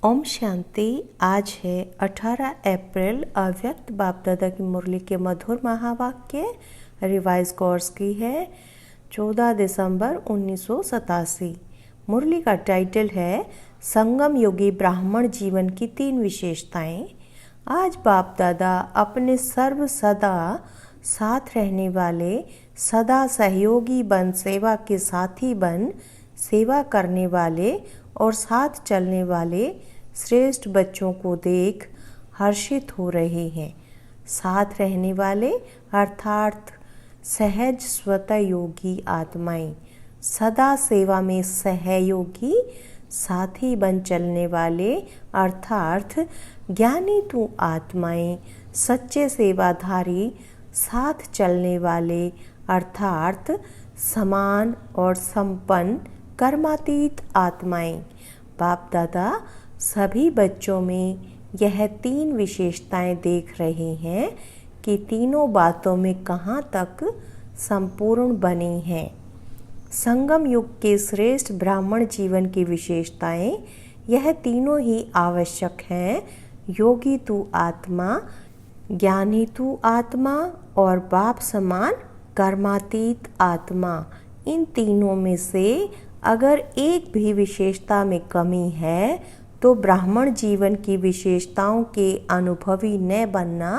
ओम शांति। आज है 18 अप्रैल। अव्यक्त बाप दादा की मुरली के मधुर महावाक्य रिवाइज कोर्स की है 14 दिसंबर 1987। मुरली का टाइटल है संगम योगी ब्राह्मण जीवन की 3 विशेषताएं। आज बाप दादा अपने सर्व सदा साथ रहने वाले, सदा सहयोगी बन, सेवा के साथी बन, सेवा करने वाले और साथ चलने वाले श्रेष्ठ बच्चों को देख हर्षित हो रहे हैं। साथ रहने वाले अर्थात सहज स्वतः योगी आत्माएं, सदा सेवा में सहयोगी साथी बन चलने वाले अर्थात ज्ञानी तू आत्माएं, सच्चे सेवाधारी साथ चलने वाले अर्थात समान और संपन्न कर्मातीत आत्माएं। बाप दादा सभी बच्चों में यह 3 विशेषताएं देख रहे हैं कि तीनों बातों में कहाँ तक संपूर्ण बने हैं। संगम युग के श्रेष्ठ ब्राह्मण जीवन की विशेषताएं यह तीनों ही आवश्यक हैं। योगी तू आत्मा, ज्ञानी तू आत्मा और बाप समान कर्मातीत आत्मा। इन तीनों में से अगर एक भी विशेषता में कमी है तो ब्राह्मण जीवन की विशेषताओं के अनुभवी न बनना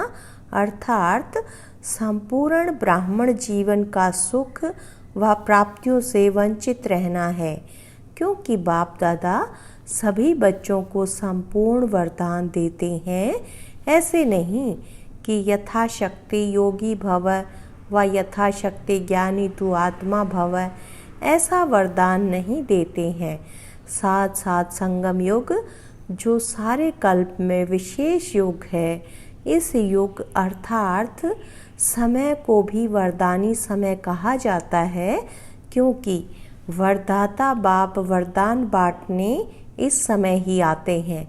अर्थात संपूर्ण ब्राह्मण जीवन का सुख व प्राप्तियों से वंचित रहना है। क्योंकि बाप दादा सभी बच्चों को संपूर्ण वरदान देते हैं। ऐसे नहीं कि यथाशक्ति योगी भव व यथाशक्ति ज्ञानी तू आत्मा भव, ऐसा वरदान नहीं देते हैं। साथ साथ संगम युग जो सारे कल्प में विशेष युग है, इस युग अर्थात समय को भी वरदानी समय कहा जाता है। क्योंकि वरदाता बाप वरदान बांटने इस समय ही आते हैं।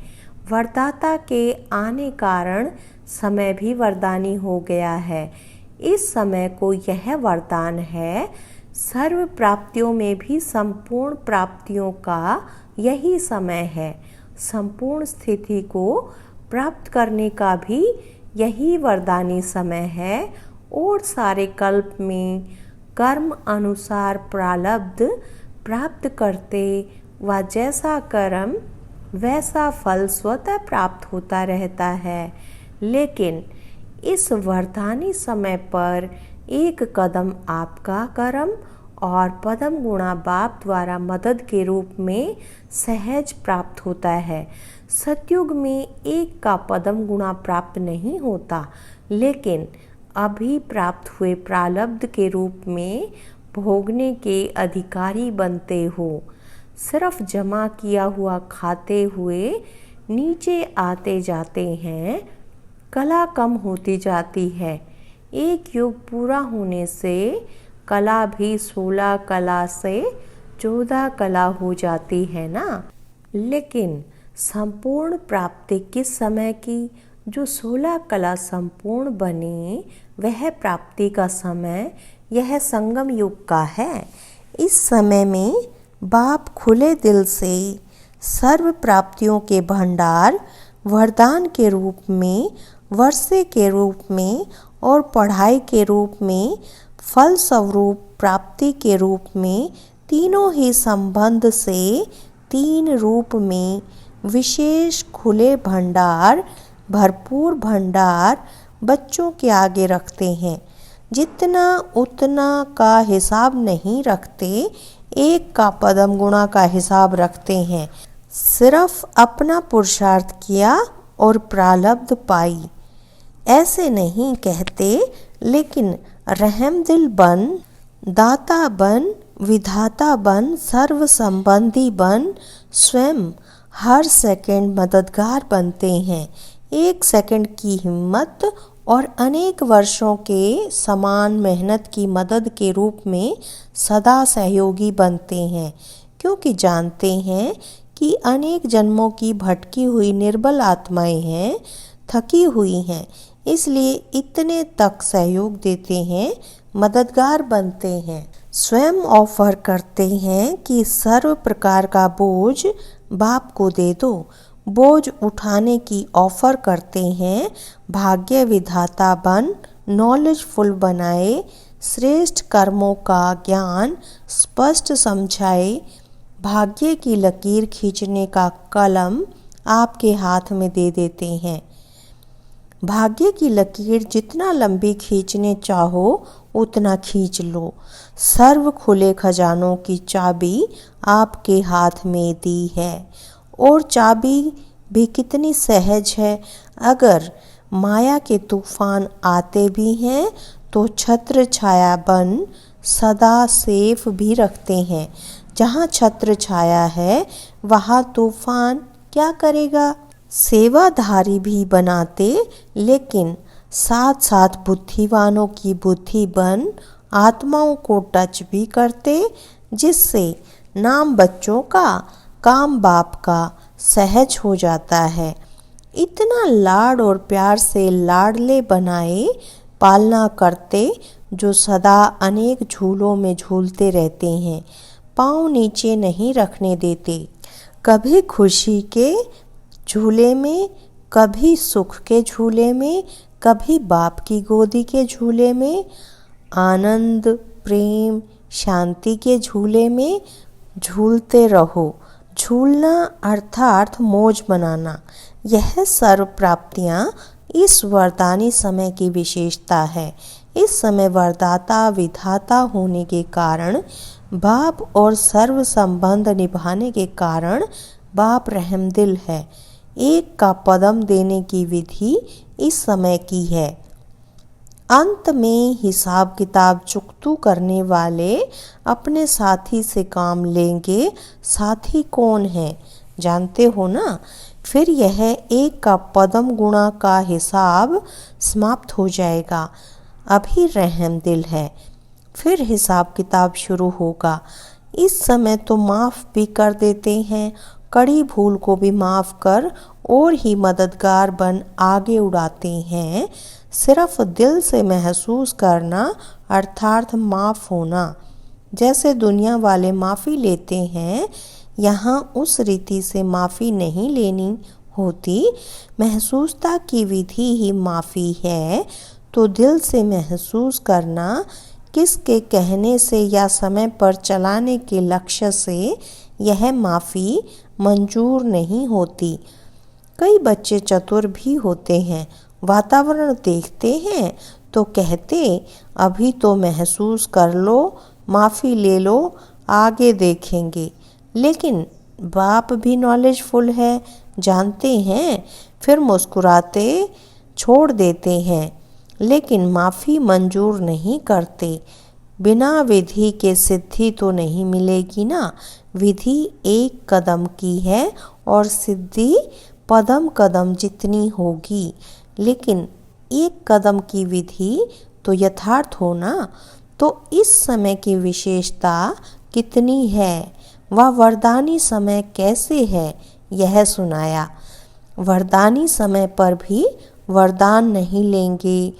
वरदाता के आने कारण समय भी वरदानी हो गया है। इस समय को यह वरदान है। सर्व प्राप्तियों में भी संपूर्ण प्राप्तियों का यही समय है। संपूर्ण स्थिति को प्राप्त करने का भी यही वरदानी समय है। और सारे कल्प में कर्म अनुसार प्रारब्ध प्राप्त करते व जैसा कर्म वैसा फल स्वतः प्राप्त होता रहता है। लेकिन इस वरदानी समय पर एक कदम आपका कर्म और पदम गुणा बाप द्वारा मदद के रूप में सहज प्राप्त होता है। सतयुग में एक का पदम गुणा प्राप्त नहीं होता, लेकिन अभी प्राप्त हुए प्रारब्ध के रूप में भोगने के अधिकारी बनते हो। सिर्फ जमा किया हुआ खाते हुए नीचे आते जाते हैं। कला कम होती जाती है। एक युग पूरा होने से कला भी 16 कला से 14 कला हो जाती है ना। लेकिन संपूर्ण प्राप्ति किस समय की? जो 16 कला संपूर्ण बने वह प्राप्ति का समय यह संगम युग का है। इस समय में बाप खुले दिल से सर्व प्राप्तियों के भंडार वरदान के रूप में, वर्षे के रूप में और पढ़ाई के रूप में, फल स्वरूप प्राप्ति के रूप में, तीनों ही संबंध से 3 रूप में विशेष खुले भंडार, भरपूर भंडार बच्चों के आगे रखते हैं। जितना उतना का हिसाब नहीं रखते, एक का पदम गुणा का हिसाब रखते हैं। सिर्फ अपना पुरुषार्थ किया और प्रारब्ध पाई, ऐसे नहीं कहते। लेकिन रहम दिल बन, दाता बन, विधाता बन, सर्व संबंधी बन, स्वयं हर सेकंड मददगार बनते हैं। 1 सेकंड की हिम्मत और अनेक वर्षों के समान मेहनत की मदद के रूप में सदा सहयोगी बनते हैं। क्योंकि जानते हैं कि अनेक जन्मों की भटकी हुई निर्बल आत्माएं हैं, थकी हुई हैं, इसलिए इतने तक सहयोग देते हैं, मददगार बनते हैं। स्वयं ऑफर करते हैं कि सर्व प्रकार का बोझ बाप को दे दो। बोझ उठाने की ऑफर करते हैं, भाग्य विधाता बन, नॉलेजफुल बनाए, श्रेष्ठ कर्मों का ज्ञान स्पष्ट समझाए, भाग्य की लकीर खींचने का कलम आपके हाथ में दे देते हैं। भाग्य की लकीर जितना लंबी खींचने चाहो उतना खींच लो। सर्व खुले खजानों की चाबी आपके हाथ में दी है, और चाबी भी कितनी सहज है। अगर माया के तूफान आते भी हैं तो छत्र छाया बन सदा सेफ भी रखते हैं। जहाँ छत्र छाया है वहाँ तूफान क्या करेगा। सेवाधारी भी बनाते, लेकिन साथ साथ बुद्धिवानों की बुद्धि बन आत्माओं को टच भी करते, जिससे नाम बच्चों का काम बाप का सहज हो जाता है। इतना लाड और प्यार से लाडले बनाए पालना करते, जो सदा अनेक झूलों में झूलते रहते हैं, पाँव नीचे नहीं रखने देते। कभी खुशी के झूले में, कभी सुख के झूले में, कभी बाप की गोदी के झूले में, आनंद प्रेम शांति के झूले में झूलते रहो। झूलना अर्थात मौज मनाना, यह सर्व प्राप्तियाँ इस वरदानी समय की विशेषता है। इस समय वरदाता विधाता होने के कारण, बाप और सर्व संबंध निभाने के कारण बाप रहमदिल है। एक का पदम देने की विधि इस समय की है। अंत में हिसाब किताब चुकतू करने वाले अपने साथी से काम लेंगे। साथी कौन है जानते हो ना। फिर यह एक का पदम गुणा का हिसाब समाप्त हो जाएगा। अभी रहमदिल है, फिर हिसाब किताब शुरू होगा। इस समय तो माफ़ भी कर देते हैं, कड़ी भूल को भी माफ़ कर और ही मददगार बन आगे उड़ाते हैं। सिर्फ दिल से महसूस करना अर्थात माफ़ होना। जैसे दुनिया वाले माफ़ी लेते हैं, यहाँ उस रीति से माफ़ी नहीं लेनी होती। महसूसता की विधि ही माफ़ी है। तो दिल से महसूस करना, किसके कहने से या समय पर चलाने के लक्ष्य से यह माफ़ी मंजूर नहीं होती। कई बच्चे चतुर भी होते हैं, वातावरण देखते हैं तो कहते अभी तो महसूस कर लो, माफ़ी ले लो, आगे देखेंगे। लेकिन बाप भी नॉलेजफुल है, जानते हैं, फिर मुस्कुराते छोड़ देते हैं, लेकिन माफ़ी मंजूर नहीं करते। बिना विधि के सिद्धि तो नहीं मिलेगी ना। विधि एक कदम की है और सिद्धि पदम कदम जितनी होगी। लेकिन एक कदम की विधि तो यथार्थ हो ना। तो इस समय की विशेषता कितनी है, वह वरदानी समय कैसे है, यह सुनाया। वरदानी समय पर भी वरदान नहीं लेंगे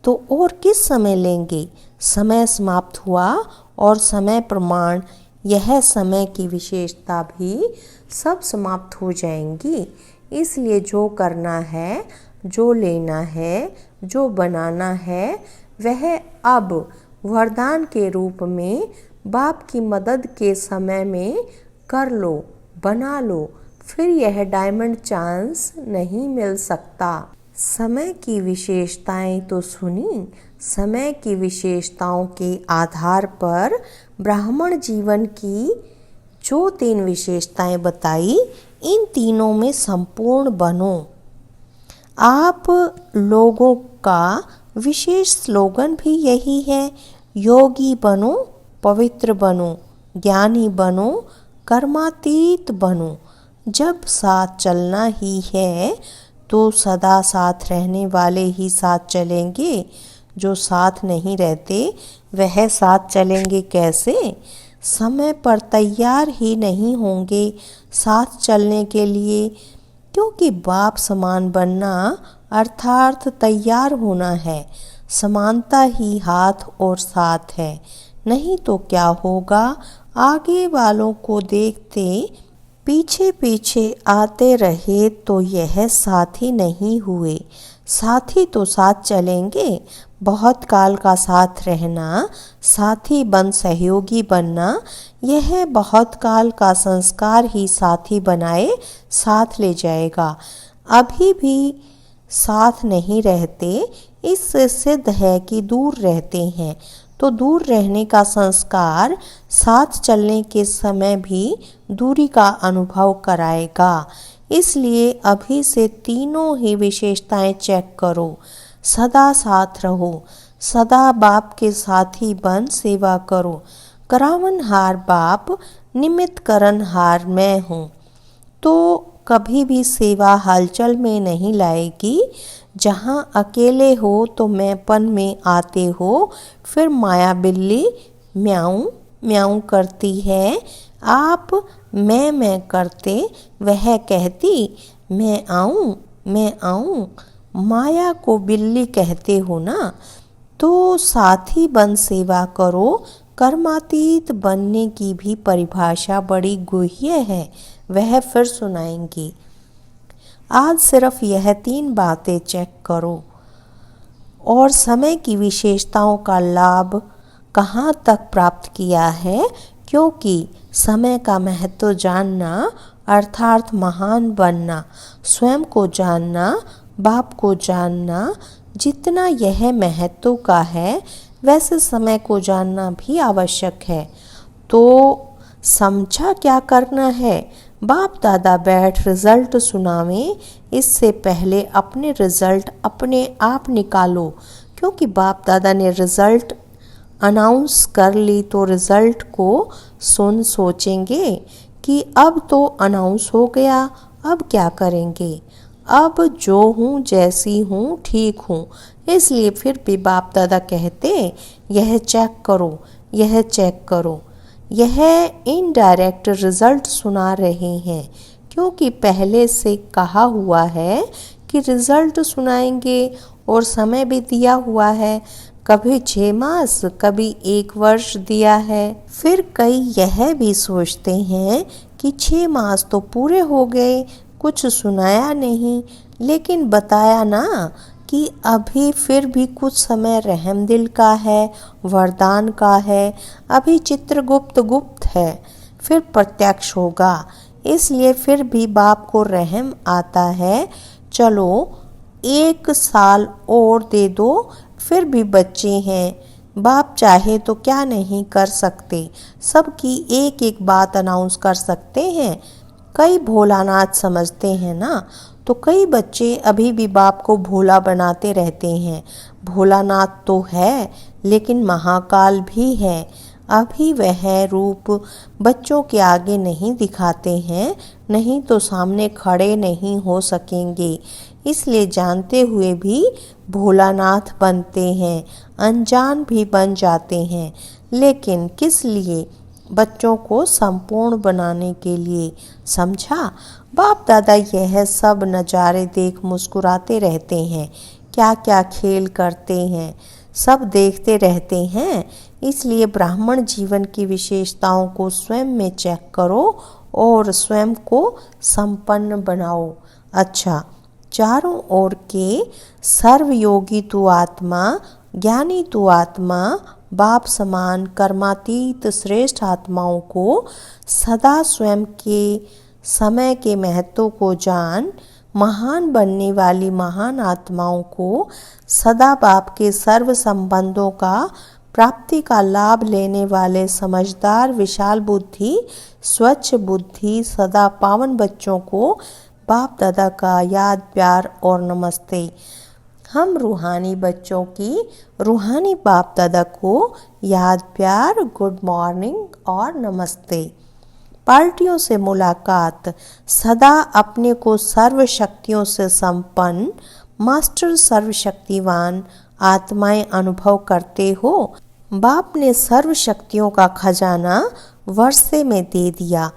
तो और किस समय लेंगे। समय समाप्त हुआ और समय प्रमाण, यह समय की विशेषता भी सब समाप्त हो जाएंगी। इसलिए जो करना है, जो लेना है, जो बनाना है, वह अब वरदान के रूप में बाप की मदद के समय में कर लो, बना लो। फिर यह डायमंड चांस नहीं मिल सकता। समय की विशेषताएं तो सुनी। समय की विशेषताओं के आधार पर ब्राह्मण जीवन की जो 3 विशेषताएं बताई, इन तीनों में संपूर्ण बनो। आप लोगों का विशेष स्लोगन भी यही है, योगी बनो, पवित्र बनो, ज्ञानी बनो, कर्मातीत बनो। जब साथ चलना ही है तो सदा साथ रहने वाले ही साथ चलेंगे। जो साथ नहीं रहते वह साथ चलेंगे कैसे। समय पर तैयार ही नहीं होंगे साथ चलने के लिए, क्योंकि बाप समान बनना अर्थात तैयार होना है। समानता ही हाथ और साथ है, नहीं तो क्या होगा। आगे वालों को देखते पीछे पीछे आते रहे तो यह साथी नहीं हुए। साथी तो साथ चलेंगे, बहुत काल का साथ रहना, साथी बन सहयोगी बनना, यह बहुत काल का संस्कार ही साथी बनाए साथ ले जाएगा। अभी भी साथ नहीं रहते, इससे सिद्ध है कि दूर रहते हैं। तो दूर रहने का संस्कार साथ चलने के समय भी दूरी का अनुभव कराएगा। इसलिए अभी से तीनों ही विशेषताएं चेक करो। सदा साथ रहो, सदा बाप के साथी बन सेवा करो। करावनहार बाप, निमित्त करनहार मैं हूँ। तो कभी भी सेवा हलचल में नहीं लाएगी। जहाँ अकेले हो तो मैंपन में आते हो, फिर माया बिल्ली म्याऊं म्याऊं करती है। आप मैं करते, वह कहती मैं आऊं। माया को बिल्ली कहते हो ना। तो साथी बन सेवा करो। कर्मातीत बनने की भी परिभाषा बड़ी गुह्य है, वह फिर सुनाएंगी। आज सिर्फ यह 3 बातें चेक करो और समय की विशेषताओं का लाभ कहाँ तक प्राप्त किया है। क्योंकि समय का महत्व जानना अर्थात महान बनना, स्वयं को जानना, बाप को जानना, जितना यह महत्व का है वैसे समय को जानना भी आवश्यक है। तो समझा क्या करना है। बाप दादा बैठ रिजल्ट सुनावें, इससे पहले अपने रिजल्ट अपने आप निकालो। क्योंकि बाप दादा ने रिजल्ट अनाउंस कर ली तो रिजल्ट को सोचेंगे कि अब तो अनाउंस हो गया, अब क्या करेंगे। अब जो हूँ जैसी हूँ ठीक हूँ। इसलिए फिर भी बाप दादा कहते यह चेक करो, यह चेक करो। यह इनडायरेक्ट रिजल्ट सुना रहे हैं, क्योंकि पहले से कहा हुआ है कि रिजल्ट सुनाएंगे और समय भी दिया हुआ है। कभी 6 मास, कभी 1 वर्ष दिया है। फिर कई यह भी सोचते हैं कि 6 मास तो पूरे हो गए, कुछ सुनाया नहीं, लेकिन बताया ना कि अभी फिर भी कुछ समय रहमदिल का है, वरदान का है। अभी चित्रगुप्त गुप्त है, फिर प्रत्यक्ष होगा। इसलिए फिर भी बाप को रहम आता है। चलो 1 साल और दे दो, फिर भी बच्चे हैं। बाप चाहे तो क्या नहीं कर सकते, सबकी एक एक बात अनाउंस कर सकते हैं। कई भोलानाथ समझते हैं ना, तो कई बच्चे अभी भी बाप को भोला बनाते रहते हैं। भोलानाथ तो है, लेकिन महाकाल भी है। अभी वह रूप बच्चों के आगे नहीं दिखाते हैं, नहीं तो सामने खड़े नहीं हो सकेंगे। इसलिए जानते हुए भी भोलानाथ बनते हैं, अनजान भी बन जाते हैं। लेकिन किस लिए? बच्चों को संपूर्ण बनाने के लिए। समझा? बाप दादा यह सब नज़ारे देख मुस्कुराते रहते हैं। क्या क्या खेल करते हैं, सब देखते रहते हैं। इसलिए ब्राह्मण जीवन की विशेषताओं को स्वयं में चेक करो और स्वयं को संपन्न बनाओ। अच्छा, चारों ओर के सर्वयोगी तू आत्मा, ज्ञानी तू आत्मा, बाप समान कर्मातीत श्रेष्ठ आत्माओं को सदा स्वयं के समय के महत्व को जान, महान बनने वाली महान आत्माओं को सदा बाप के सर्व संबंधों का प्राप्ति का लाभ लेने वाले समझदार विशाल बुद्धि स्वच्छ बुद्धि सदा पावन बच्चों को बाप दादा का याद प्यार और नमस्ते। हम रूहानी बच्चों की रूहानी बाप दादा को याद प्यार, गुड मॉर्निंग और नमस्ते। पार्टियों से मुलाकात, सदा अपने को सर्व शक्तियों से संपन्न मास्टर सर्वशक्तिवान आत्माएं अनुभव करते हो। बाप ने सर्व शक्तियों का खजाना वर्षे में दे दिया,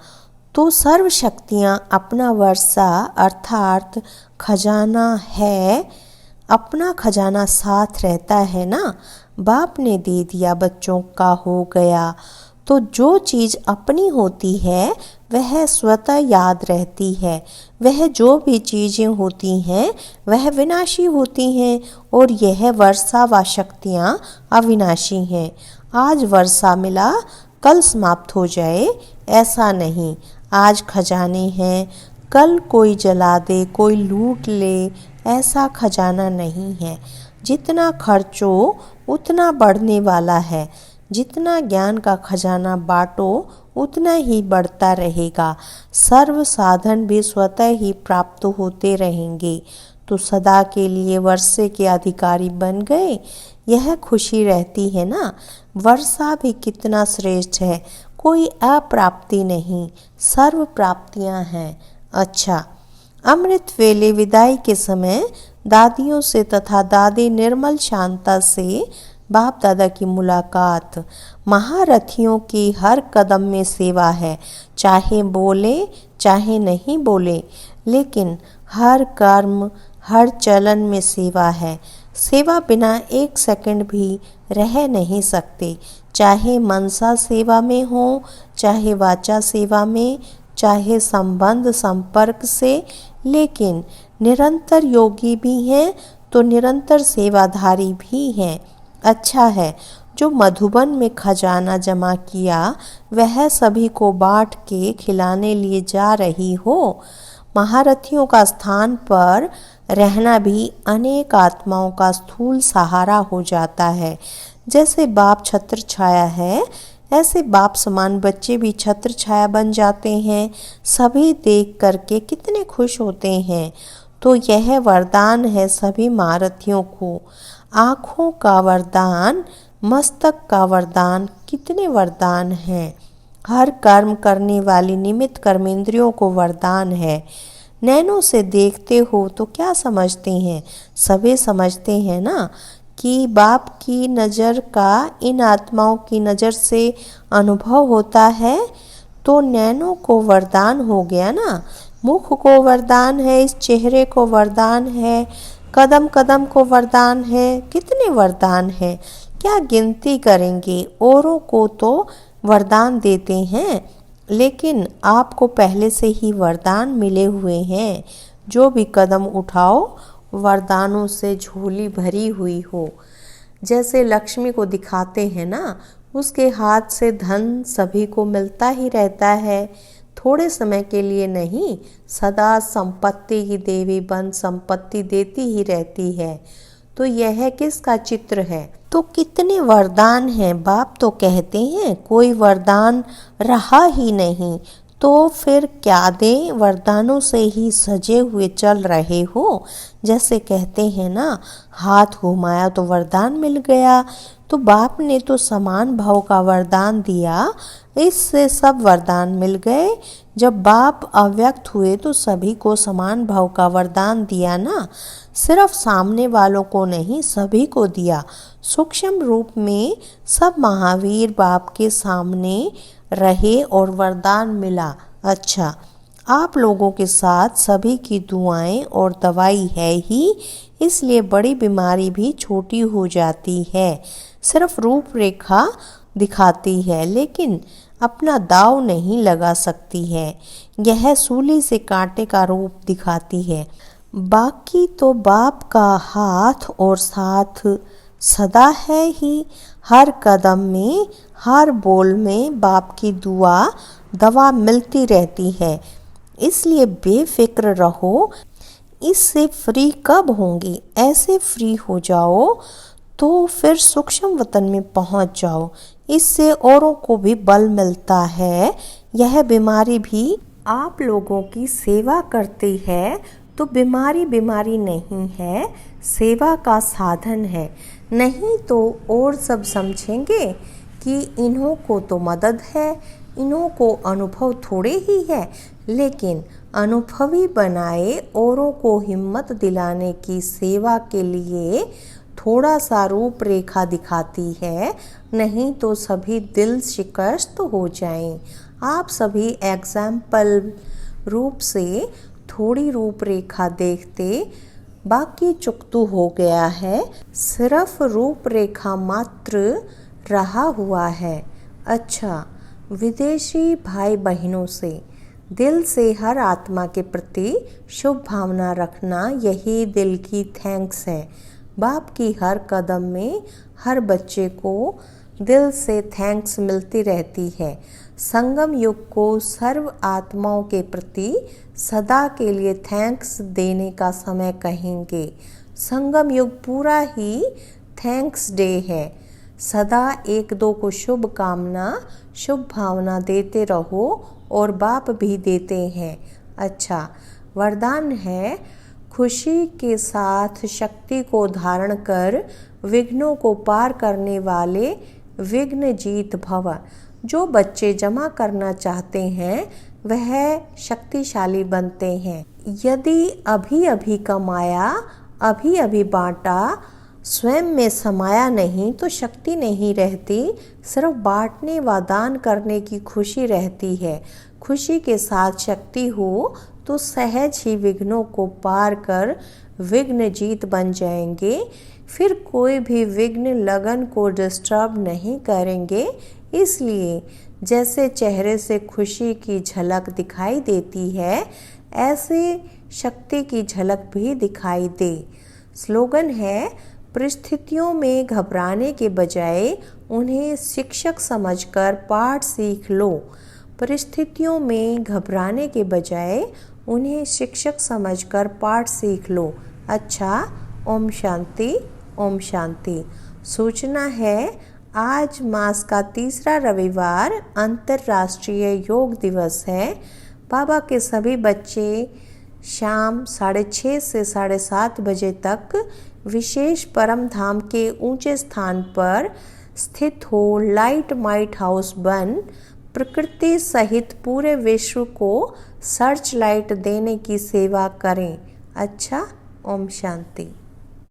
तो सर्व शक्तियाँ अपना वर्षा अर्थात खजाना है, अपना खजाना साथ रहता है ना। बाप ने दे दिया, बच्चों का हो गया। तो जो चीज़ अपनी होती है वह स्वतः याद रहती है। वह जो भी चीज़ें होती हैं वह विनाशी होती हैं और यह वर्षा व शक्तियाँ अविनाशी हैं। आज वर्षा मिला कल समाप्त हो जाए ऐसा नहीं। आज खजाने हैं, कल कोई जला दे, कोई लूट ले, ऐसा खजाना नहीं है। जितना खर्चो उतना बढ़ने वाला है। जितना ज्ञान का खजाना बांटो उतना ही बढ़ता रहेगा। सर्व साधन भी स्वतः ही प्राप्त होते रहेंगे। तो सदा के लिए वर्षे के अधिकारी बन गए, यह खुशी रहती है ना। वर्षा भी कितना श्रेष्ठ है, कोई अप्राप्ति नहीं, सर्व प्राप्तियां हैं। अच्छा, अमृत वेले विदाई के समय दादियों से तथा दादी निर्मल शांता से बाप दादा की मुलाकात। महारथियों की हर कदम में सेवा है, चाहे बोले चाहे नहीं बोले, लेकिन हर कर्म हर चलन में सेवा है। सेवा बिना एक सेकंड भी रह नहीं सकते, चाहे मनसा सेवा में हो, चाहे वाचा सेवा में, चाहे संबंध संपर्क से। लेकिन निरंतर योगी भी हैं तो निरंतर सेवाधारी भी हैं। अच्छा है, जो मधुबन में खजाना जमा किया वह सभी को बांट के खिलाने लिए जा रही हो। महारथियों का स्थान पर रहना भी अनेक आत्माओं का स्थूल सहारा हो जाता है। जैसे बाप छत्र छाया है, ऐसे बाप समान बच्चे भी छत्र छाया बन जाते हैं। सभी देख करके कितने खुश होते हैं। तो यह वरदान है सभी महारथियों को। आँखों का वरदान, मस्तक का वरदान, कितने वरदान हैं। हर कर्म करने वाली निमित्त कर्मेंद्रियों को वरदान है। नैनों से देखते हो तो क्या समझते हैं? सभी समझते हैं ना कि बाप की नज़र का इन आत्माओं की नज़र से अनुभव होता है। तो नैनों को वरदान हो गया ना। मुख को वरदान है, इस चेहरे को वरदान है, कदम कदम को वरदान है। कितने वरदान हैं, क्या गिनती करेंगे। औरों को तो वरदान देते हैं, लेकिन आपको पहले से ही वरदान मिले हुए हैं। जो भी कदम उठाओ वरदानों से झोली भरी हुई हो। जैसे लक्ष्मी को दिखाते हैं ना, उसके हाथ से धन सभी को मिलता ही रहता है, थोड़े समय के लिए नहीं, सदा संपत्ति की देवी बन संपत्ति देती ही रहती है। तो यह किसका चित्र है? तो कितने वरदान हैं। बाप तो कहते हैं कोई वरदान रहा ही नहीं, तो फिर क्या दें, वरदानों से ही सजे हुए चल रहे हो। जैसे कहते हैं ना, हाथ घुमाया तो वरदान मिल गया। तो बाप ने तो समान भाव का वरदान दिया, इससे सब वरदान मिल गए। जब बाप अव्यक्त हुए तो सभी को समान भाव का वरदान दिया ना। सिर्फ सामने वालों को नहीं, सभी को दिया। सूक्ष्म रूप में सब महावीर बाप के सामने रहे और वरदान मिला। अच्छा, आप लोगों के साथ सभी की दुआएं और दवाई है ही, इसलिए बड़ी बीमारी भी छोटी हो जाती है। सिर्फ रूपरेखा दिखाती है, लेकिन अपना दाव नहीं लगा सकती है। यह सूली से कांटे का रूप दिखाती है। बाकी तो बाप का हाथ और साथ सदा है ही। हर कदम में, हर बोल में बाप की दुआ दवा मिलती रहती है। इसलिए बेफिक्र रहो। इससे फ्री कब होंगी? ऐसे फ्री हो जाओ तो फिर सूक्ष्म वतन में पहुंच जाओ। इससे औरों को भी बल मिलता है। यह बीमारी भी आप लोगों की सेवा करती है, तो बीमारी बीमारी नहीं है, सेवा का साधन है। नहीं तो और सब समझेंगे कि इन्हों को तो मदद है, इन्हों को अनुभव थोड़े ही है। लेकिन अनुभवी बनाए औरों को हिम्मत दिलाने की सेवा के लिए थोड़ा सा रूपरेखा दिखाती है, नहीं तो सभी दिल शिकस्त हो जाएं। आप सभी एग्जाम्पल रूप से थोड़ी रूपरेखा देखते, बाकी चुकतू हो गया है। सिर्फ रूपरेखा मात्र रहा हुआ है। अच्छा, विदेशी भाई बहनों से दिल से हर आत्मा के प्रति शुभ भावना रखना, यही दिल की थैंक्स है। बाप की हर कदम में हर बच्चे को दिल से थैंक्स मिलती रहती है। संगम युग को सर्व आत्माओं के प्रति सदा के लिए थैंक्स देने का समय कहेंगे। संगम युग पूरा ही थैंक्स डे है। सदा एक दो को शुभ कामना, शुभ भावना देते रहो और बाप भी देते हैं। अच्छा, वरदान है, खुशी के साथ शक्ति को धारण कर विघ्नों को पार करने वाले विघ्न जीत भव। जो बच्चे जमा करना चाहते हैं वह शक्तिशाली बनते हैं। यदि अभी अभी कमाया, अभी अभी बांटा, स्वयं में समाया नहीं तो शक्ति नहीं रहती। सिर्फ बांटने व दान करने की खुशी रहती है। खुशी के साथ शक्ति हो तो सहज ही विघ्नों को पार कर विघ्न जीत बन जाएंगे। फिर कोई भी विघ्न लगन को डिस्टर्ब नहीं करेंगे। इसलिए जैसे चेहरे से खुशी की झलक दिखाई देती है, ऐसे शक्ति की झलक भी दिखाई दे। स्लोगन है, परिस्थितियों में घबराने के बजाय उन्हें शिक्षक समझकर पाठ सीख लो। परिस्थितियों में घबराने के बजाय उन्हें शिक्षक समझकर पाठ सीख लो। अच्छा, ओम शांति, ओम शांति। सूचना है, आज मास का तीसरा रविवार अंतर्राष्ट्रीय योग दिवस है। बाबा के सभी बच्चे शाम 6:30 से 7:30 बजे तक विशेष परम धाम के ऊंचे स्थान पर स्थित हो लाइट माइट हाउस बन प्रकृति सहित पूरे विश्व को सर्च लाइट देने की सेवा करें। अच्छा, ओम शांति।